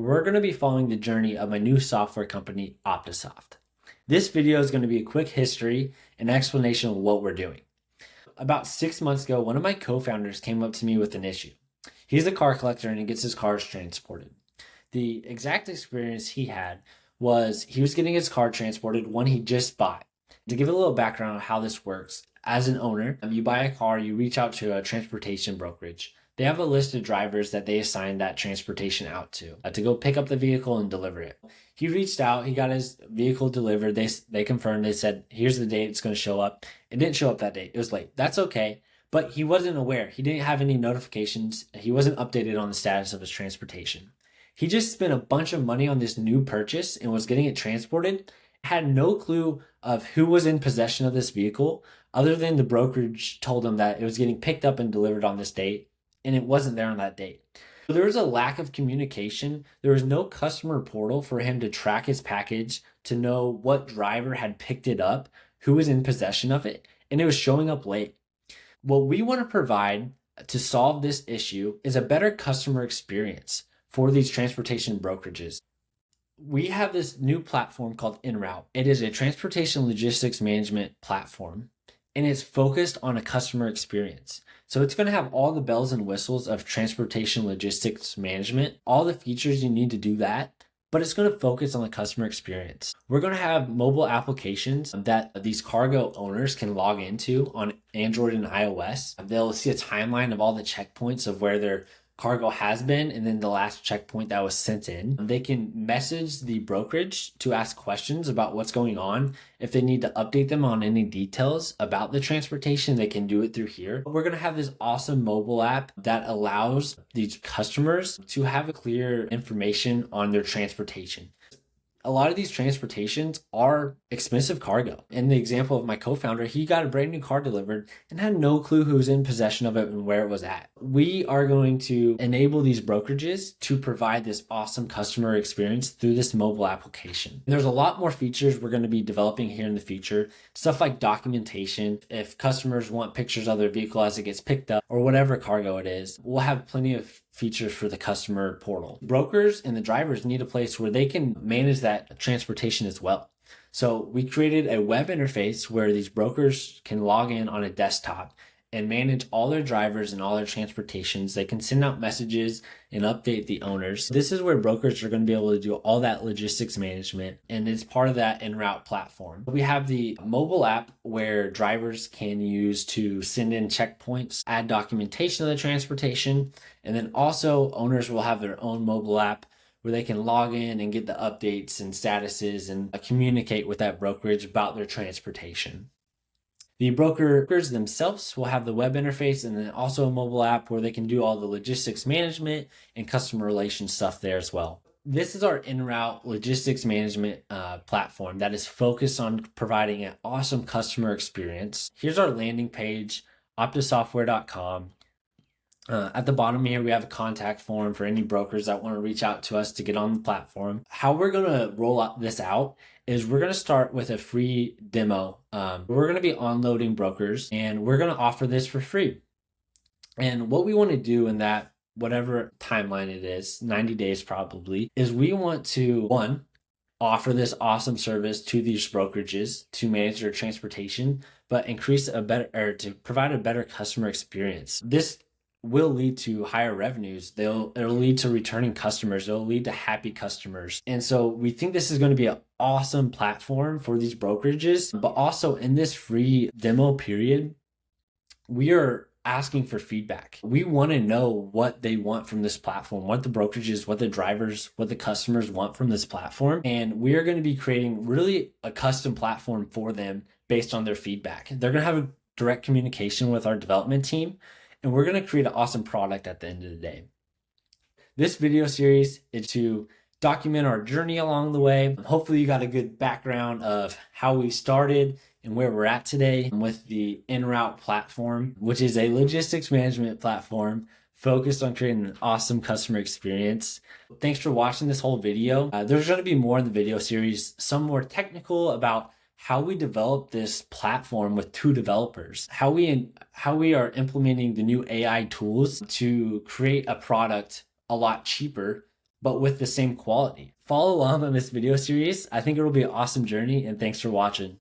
we're going to be following the journey of my new software company, OptaSoft. This video is going to be a quick history and explanation of what we're doing. About 6 months ago, one of my co-founders came up to me with an issue. He's a car collector and he gets his cars transported. The exact experience he had was he was getting his car transported, one he just bought. To give a little background on how this works, as an owner, you buy a car, you reach out to a transportation brokerage. They have a list of drivers that they assign that transportation out to go pick up the vehicle and deliver it. He reached out, he got his vehicle delivered. They confirmed, they said, here's the date it's going to show up. It didn't show up that date. It was late. That's okay. But he wasn't aware. He didn't have any notifications. He wasn't updated on the status of his transportation. He just spent a bunch of money on this new purchase and was getting it transported. Had no clue of who was in possession of this vehicle, other than the brokerage told him that it was getting picked up and delivered on this date, and it wasn't there on that date. So there was a lack of communication. There was no customer portal for him to track his package, to know what driver had picked it up, who was in possession of it, and it was showing up late. What we want to provide to solve this issue is a better customer experience for these transportation brokerages. We have this new platform called EnRoute. It is a transportation logistics management platform, and it's focused on a customer experience. So it's going to have all the bells and whistles of transportation logistics management, all the features you need to do that, but it's going to focus on the customer experience. We're going to have mobile applications that these cargo owners can log into on Android and iOS. They'll see a timeline of all the checkpoints of where their cargo has been, and then the last checkpoint that was sent in. They can message the brokerage to ask questions about what's going on. If they need to update them on any details about the transportation, they can do it through here. We're going to have this awesome mobile app that allows these customers to have clear information on their transportation. A lot of these transportations are expensive cargo. In the example of my co-founder, he got a brand new car delivered and had no clue who was in possession of it and where it was at. We are going to enable these brokerages to provide this awesome customer experience through this mobile application. And there's a lot more features we're going to be developing here in the future. Stuff like documentation. If customers want pictures of their vehicle as it gets picked up or whatever cargo it is, we'll have plenty of features for the customer portal. Brokers and the drivers need a place where they can manage that transportation as well. So we created a web interface where these brokers can log in on a desktop and manage all their drivers and all their transportations. They can send out messages and update the owners. This is where brokers are going to be able to do all that logistics management, and it's part of that EnRoute platform. We have the mobile app where drivers can use to send in checkpoints, add documentation of the transportation, and then also owners will have their own mobile app where they can log in and get the updates and statuses and communicate with that brokerage about their transportation. The brokers themselves will have the web interface and then also a mobile app where they can do all the logistics management and customer relations stuff there as well. This is our EnRoute logistics management platform that is focused on providing an awesome customer experience. Here's our landing page, optasoftware.com. At the bottom here, we have a contact form for any brokers that want to reach out to us to get on the platform. How we're going to roll this out is we're going to start with a free demo. We're going to be onloading brokers and we're going to offer this for free. And what we want to do in that, whatever timeline it is, 90 days probably, is we want to, one, offer this awesome service to these brokerages to manage their transportation, but to provide a better customer experience. This will lead to higher revenues. It'll lead to returning customers. It'll lead to happy customers. And so we think this is going to be an awesome platform for these brokerages, but also in this free demo period, we are asking for feedback. We want to know what they want from this platform, what the brokerages, what the drivers, what the customers want from this platform. And we are going to be creating really a custom platform for them based on their feedback. They're going to have a direct communication with our development team, and we're going to create an awesome product at the end of the day. This video series is to document our journey along the way. Hopefully you got a good background of how we started and where we're at today with the EnRoute platform, which is a logistics management platform focused on creating an awesome customer experience. Thanks for watching this whole video. There's going to be more in the video series, some more technical about how we developed this platform with 2 developers, how we are implementing the new AI tools to create a product a lot cheaper but with the same quality. Follow along on this video series. I think it will be an awesome journey, and thanks for watching.